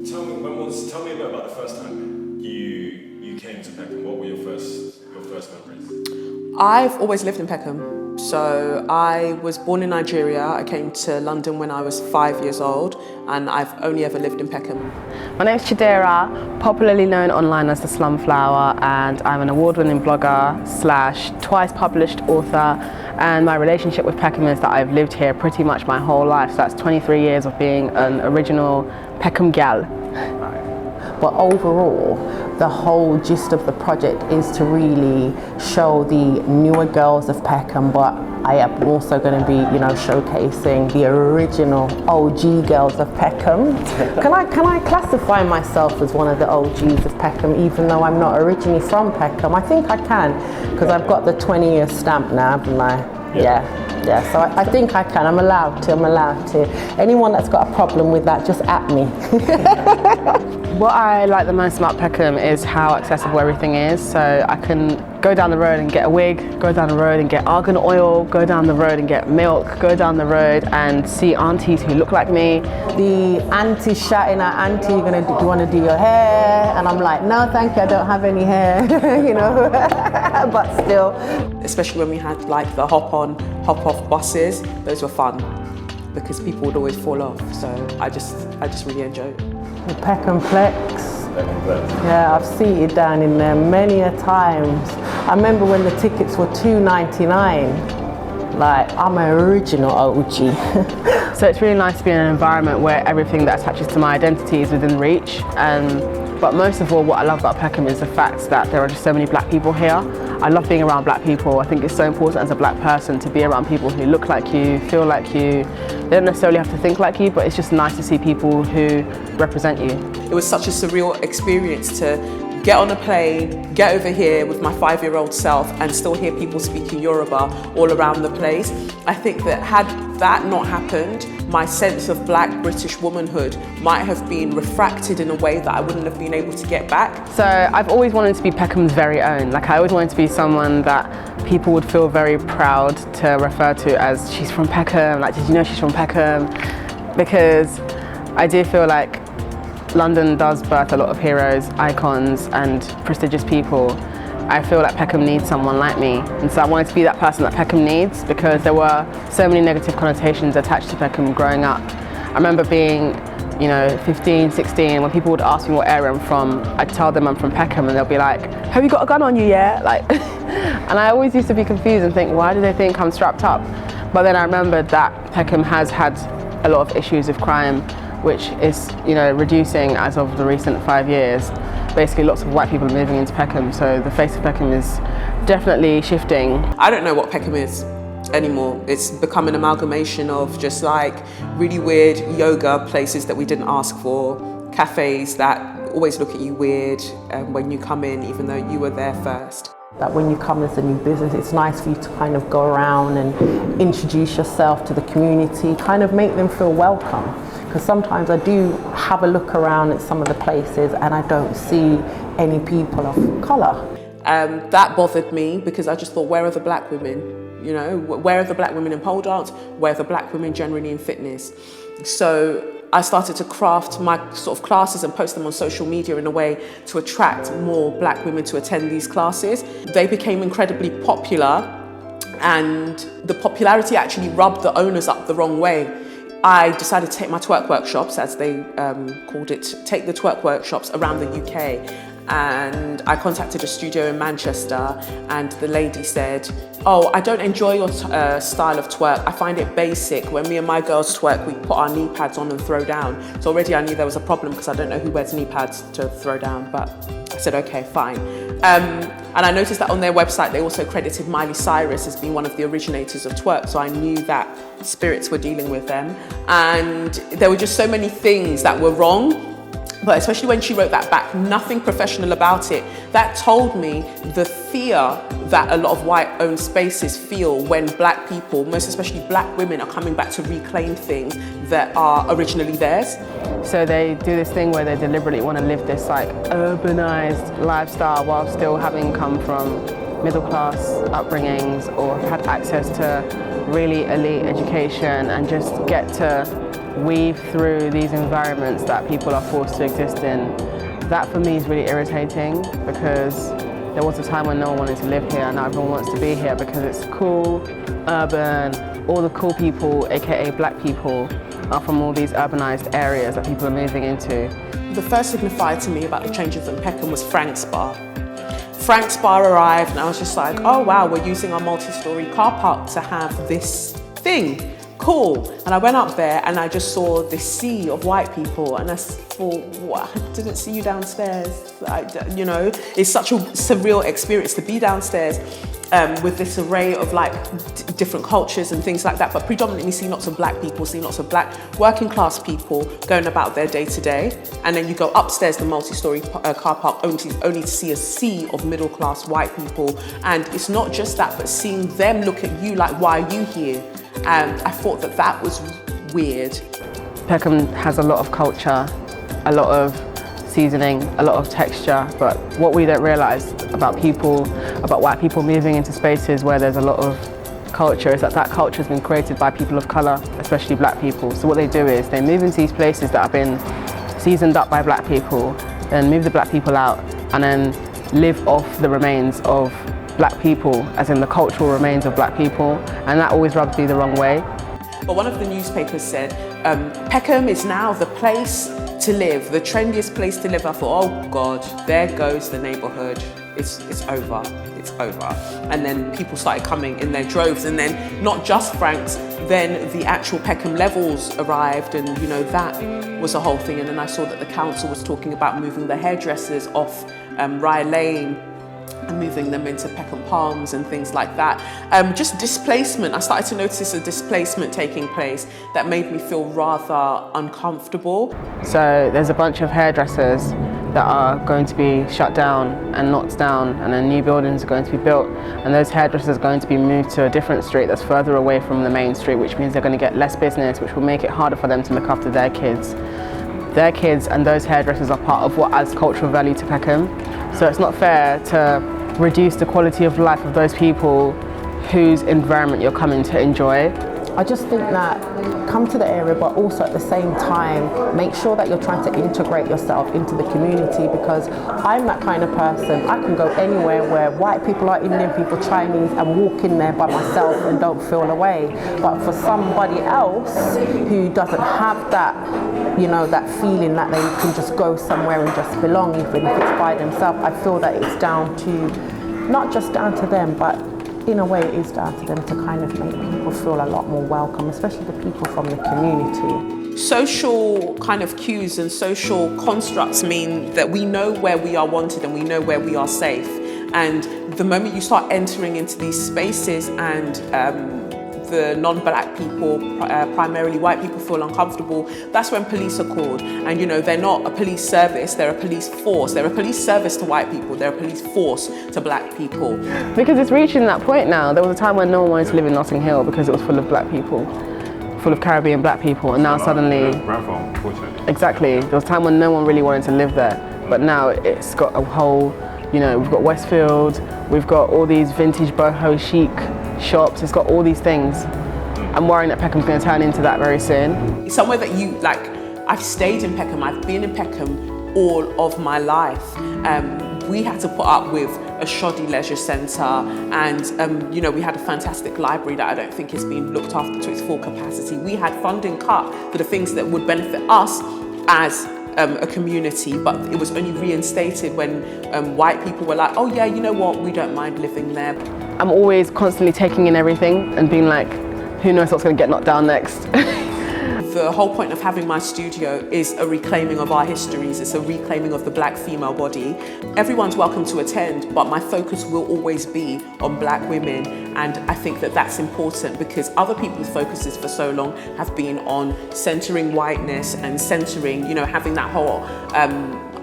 Tell me a bit about the first time you came to Peckham. What were your first memories? I've always lived in Peckham. So I was born in Nigeria. I came to London when I was 5 years old, and I've only ever lived in Peckham. My name's Chidera, popularly known online as the Slumflower, and I'm an award-winning blogger / twice published author. And my relationship with Peckham is that I've lived here pretty much my whole life. So that's 23 years of being an original Peckham gal. But overall, the whole gist of the project is to really show the newer girls of Peckham, but I am also going to be, showcasing the original OG girls of Peckham. Can I classify myself as one of the OGs of Peckham, even though I'm not originally from Peckham? I think I can, because I've got the 20-year stamp now, haven't I? Yeah, so I think I can. I'm allowed to. Anyone that's got a problem with that, just at me. What I like the most about Peckham is how accessible everything is. So I can go down the road and get a wig, go down the road and get argan oil, go down the road and get milk, go down the road and see aunties who look like me. The auntie shouting at auntie, do you want to do your hair? And I'm like, no, thank you, I don't have any hair, but still. Especially when we had like the hop on, hop off buses, those were fun because people would always fall off. So I just really enjoyed it. The Peckham Plex. Yeah, I've seated down in there many a times. I remember when the tickets were $2.99. Like, I'm an original OG. So it's really nice to be in an environment where everything that attaches to my identity is within reach. But most of all, what I love about Peckham is the fact that there are just so many black people here. I love being around black people. I think it's so important as a black person to be around people who look like you, feel like you. They don't necessarily have to think like you, but it's just nice to see people who represent you. It was such a surreal experience to get on a plane, get over here with my 5-year-old self and still hear people speaking Yoruba all around the place. I think that had that not happened, my sense of black British womanhood might have been refracted in a way that I wouldn't have been able to get back. So I've always wanted to be Peckham's very own. Like I always wanted to be someone that people would feel very proud to refer to as she's from Peckham, like did you know she's from Peckham? Because I do feel like London does birth a lot of heroes, icons and prestigious people. I feel like Peckham needs someone like me, and so I wanted to be that person that Peckham needs because there were so many negative connotations attached to Peckham growing up. I remember being 15, 16, when people would ask me what area I'm from, I'd tell them I'm from Peckham and they'll be like, have you got a gun on you yet? And I always used to be confused and think, why do they think I'm strapped up? But then I remembered that Peckham has had a lot of issues with crime, which is reducing as of the recent 5 years. Basically lots of white people are moving into Peckham, so the face of Peckham is definitely shifting. I don't know what Peckham is anymore. It's become an amalgamation of just like really weird yoga places that we didn't ask for, cafes that always look at you weird when you come in, even though you were there first. That when you come as a new business, it's nice for you to kind of go around and introduce yourself to the community, kind of make them feel welcome. Because sometimes I do have a look around at some of the places and I don't see any people of colour. That bothered me because I just thought, where are the black women? Where are the black women in pole dance? Where are the black women generally in fitness? So I started to craft my sort of classes and post them on social media in a way to attract more black women to attend these classes. They became incredibly popular and the popularity actually rubbed the owners up the wrong way. I decided to take my twerk workshops, as they called it, take the twerk workshops around the UK. And I contacted a studio in Manchester and the lady said, oh, I don't enjoy your style of twerk. I find it basic. When me and my girls twerk, we put our knee pads on and throw down. So already I knew there was a problem because I don't know who wears knee pads to throw down, but I said, okay, fine. And I noticed that on their website, they also credited Miley Cyrus as being one of the originators of twerk. So I knew that spirits were dealing with them. And there were just so many things that were wrong. But especially when she wrote that back, nothing professional about it. That told me the fear that a lot of white-owned spaces feel when black people, most especially black women, are coming back to reclaim things that are originally theirs. So they do this thing where they deliberately want to live this like urbanized lifestyle while still having come from middle-class upbringings or have had access to really elite education and just get to weave through these environments that people are forced to exist in, that for me is really irritating, because there was a time when no one wanted to live here, and now everyone wants to be here because it's cool, urban, all the cool people, aka black people, are from all these urbanized areas that people are moving into. The first signifier to me about the changes in Peckham was Frank's Bar. Frank's Bar arrived and I was just like, oh wow, we're using our multi-story car park to have this thing. Cool. And I went up there and I just saw this sea of white people, and I thought, what? I didn't see you downstairs. You know, it's such a surreal experience to be downstairs with this array of like different cultures and things like that, but predominantly see lots of black people, see lots of black working class people going about their day to day. And then you go upstairs, the multi-story car park, only to see a sea of middle class white people. And it's not just that, but seeing them look at you like, why are you here? And I thought that that was weird. Peckham has a lot of culture, a lot of seasoning, a lot of texture, but what we don't realise about white people moving into spaces where there's a lot of culture is that that culture has been created by people of colour, especially black people. So what they do is they move into these places that have been seasoned up by black people, then move the black people out, and then live off the remains of black people, as in the cultural remains of black people, and that always rubs me the wrong way. But one of the newspapers said, Peckham is now the place to live, the trendiest place to live. I thought, oh God, there goes the neighbourhood. It's over, it's over. And then people started coming in their droves, and then not just Frank's, then the actual Peckham levels arrived, and you know, that was a whole thing. And then I saw that the council was talking about moving the hairdressers off Rye Lane and moving them into Peckham Palms and things like that. Just displacement. I started to notice a displacement taking place that made me feel rather uncomfortable. So there's a bunch of hairdressers that are going to be shut down and knocked down, and then new buildings are going to be built, and those hairdressers are going to be moved to a different street that's further away from the main street, which means they're going to get less business, which will make it harder for them to look after their kids. Their kids and those hairdressers are part of what adds cultural value to Peckham. So it's not fair to reduce the quality of life of those people whose environment you're coming to enjoy. I just think that come to the area, but also at the same time, make sure that you're trying to integrate yourself into the community, because I'm that kind of person. I can go anywhere where white people are, Indian people, Chinese, and walk in there by myself and don't feel away. But for somebody else who doesn't have that, you know, that feeling that they can just go somewhere and just belong, even if it's by themselves, I feel that it's down to, not just down to them, but in a way it is down to them to kind of make people feel a lot more welcome, especially the people from the community. Social kind of cues and social constructs mean that we know where we are wanted and we know where we are safe. And the moment you start entering into these spaces and the non-black people, primarily white people, feel uncomfortable, that's when police are called. And you know, they're not a police service, they're a police force. They're a police service to white people, they're a police force to black people. Because it's reaching that point now. There was a time when no one wanted to live in Notting Hill because it was full of black people, full of Caribbean black people, and now suddenly... Exactly. There was a time when no one really wanted to live there, but now it's got a whole, you know, we've got Westfield, we've got all these vintage boho chic shops, it's got all these things. I'm worrying that Peckham's going to turn into that very soon. Somewhere that you, like, I've stayed in Peckham, I've been in Peckham all of my life. We had to put up with a shoddy leisure centre, and you know, we had a fantastic library that I don't think is being looked after to its full capacity. We had funding cut for the things that would benefit us as a community, but it was only reinstated when white people were like, oh yeah, you know what, we don't mind living there. I'm always constantly taking in everything and being like, who knows what's going to get knocked down next? The whole point of having my studio is a reclaiming of our histories. It's a reclaiming of the black female body. Everyone's welcome to attend, but my focus will always be on black women. And I think that that's important because other people's focuses for so long have been on centering whiteness and centering, you know, having that whole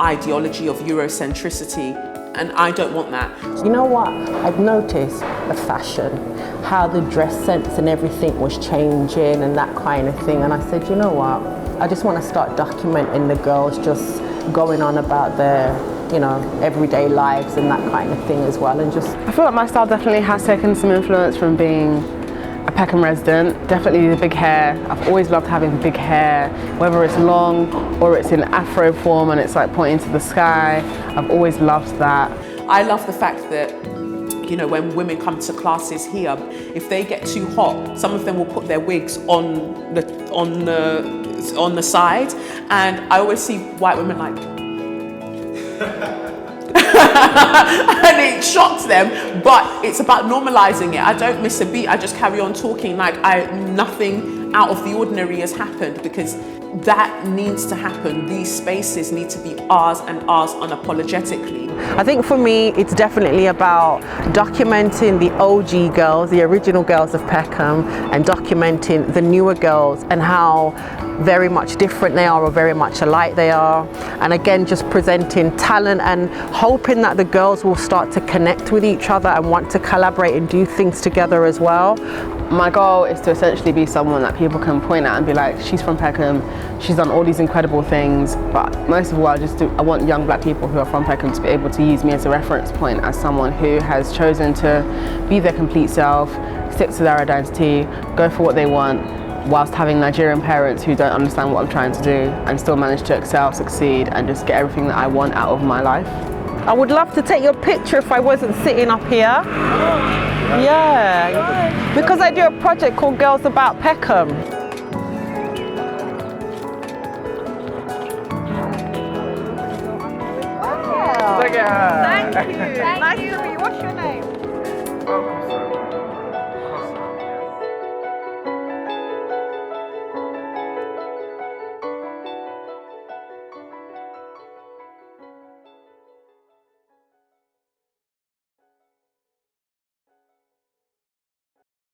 ideology of Eurocentricity. And I don't want that. You know what? I've noticed the fashion, how the dress sense and everything was changing and that kind of thing. And I said, you know what? I just want to start documenting the girls just going on about their, you know, everyday lives and that kind of thing as well. And just, I feel like my style definitely has taken some influence from being a Peckham resident, definitely the big hair. I've always loved having big hair, whether it's long or it's in afro form and it's like pointing to the sky. I've always loved that. I love the fact that, you know, when women come to classes here, if they get too hot, some of them will put their wigs on the side, and I always see white women like, and it shocks them. But it's about normalizing it. I don't miss a beat. I just carry on talking like nothing out of the ordinary has happened, because that needs to happen. These spaces need to be ours and ours unapologetically. I think for me, it's definitely about documenting the OG girls, the original girls of Peckham, and documenting the newer girls and how very much different they are or very much alike they are. And again, just presenting talent and hoping that the girls will start to connect with each other and want to collaborate and do things together as well. My goal is to essentially be someone that people can point at and be like, she's from Peckham, she's done all these incredible things. But most of all, I want young black people who are from Peckham to be able to use me as a reference point, as someone who has chosen to be their complete self, stick to their identity, go for what they want, whilst having Nigerian parents who don't understand what I'm trying to do, and still manage to excel, succeed, and just get everything that I want out of my life. I would love to take your picture if I wasn't sitting up here. Yeah, because I do a project called Girls About Peckham. Look at her. Thank you. Nice to meet you. What's your name?